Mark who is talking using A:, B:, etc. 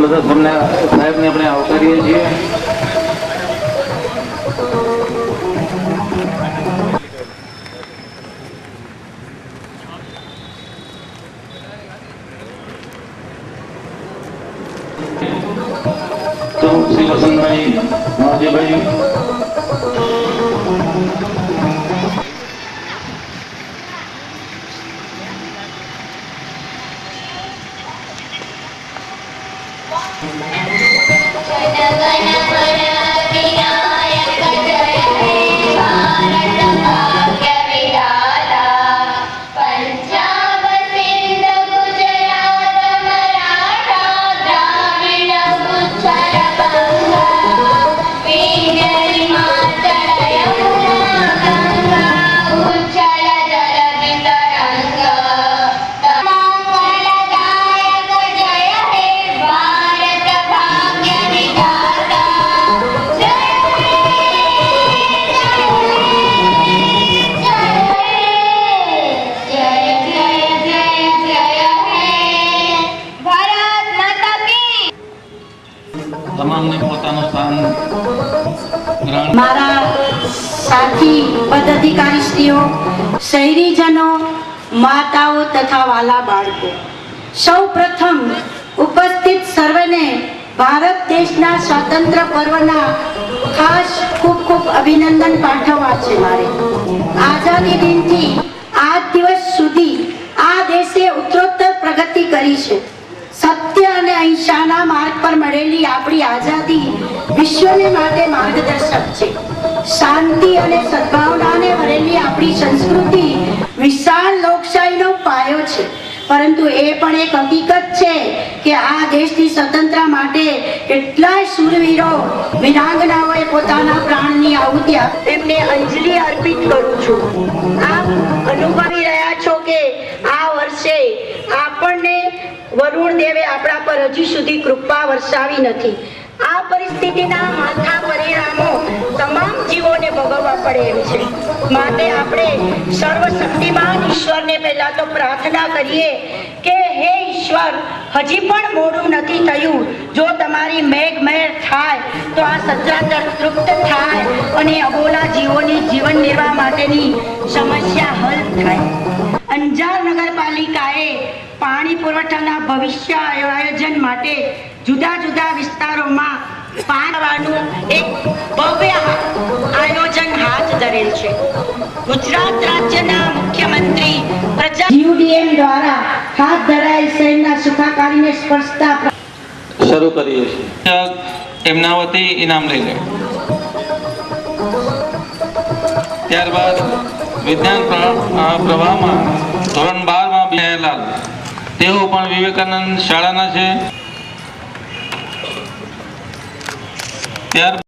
A: બધા સાહેબને આપણે આવકારીએ છીએ. તો શ્રી વસંતભાઈ માવજીભાઈ
B: મારા સાથી પદાધિકારીશ્રીઓ, શહેરીજનો, માતાઓ તથા વાલા બાળકો, સૌ પ્રથમ ઉપસ્થિત સર્વને ભારત દેશના સ્વાતંત્ર્ય પર્વના ખાસ ખૂબ ખૂબ અભિનંદન પાઠવવા છે. મારે આઝાદી દિનથી આજ દિવસ સુધી આ દેશે ઉત્તરોત્તર પ્રગતિ કરી છે. સત્ય અને અહિંસાના માર્ગ પર મળેલી આપણી આઝાદી વિશ્વને માટે માર્ગદર્શક છે. શાંતિ અને સદભાવનાને ભરેલી આપણી સંસ્કૃતિ વિશાળ લોકશાહીનો પાયો છે. પરંતુ એ પણ એક હકીકત છે કે આ દેશની સ્વતંત્રતા માટે કેટલાય શૂરવીરો વીરાંગનાઓએ પોતાના પ્રાણની આહુતિ આપી. એમને અંજલિ અર્પિત કરું છું. આપ અનુભવી રહ્યા છો કે આ વર્ષે આપણને વરુણ દેવે આપણા પર હજી સુધી કૃપા વરસાવી નથી. આ પરિસ્થિતિના માઠા પરિણામો તમામ જીવોને ભોગવવા પડે એમ છે. માટે આપણે સર્વશક્તિમાન ઈશ્વરને પહેલા તો પ્રાર્થના કરીએ કે હે ઈશ્વર, હજી પણ મોડું નથી થયું. જો તમારી મેઘમહેર થાય તો આ સચરાચર તૃપ્ત થાય અને અબોલા જીવોની જીવન નિર્વાહ માટેની સમસ્યા હલ થાય. અંજાર નગરપાલિકાએ પાણી પુરવઠાના ભવિષ્ય આયોજન માટે જુદા જુદા વિસ્તારોમાં પાવાનું એક ભવ્ય આયોજન હાથ ધરેલ છે. ગુજરાત રાજ્યના મુખ્યમંત્રી યુડીએમ દ્વારા હાથ ધરાયેલ શહેરના સુખાકારીને સ્પર્શતા
A: શરૂ કરીએ છીએ. એમના વતી ઇનામ લઈ લે. ત્યારબાદ વિજ્ઞાન પ્રવાહમાં ધોરણ 12માં બિહારલાલ, તેઓ પણ વિવેકાનંદ શાળાના છે. ત્યાર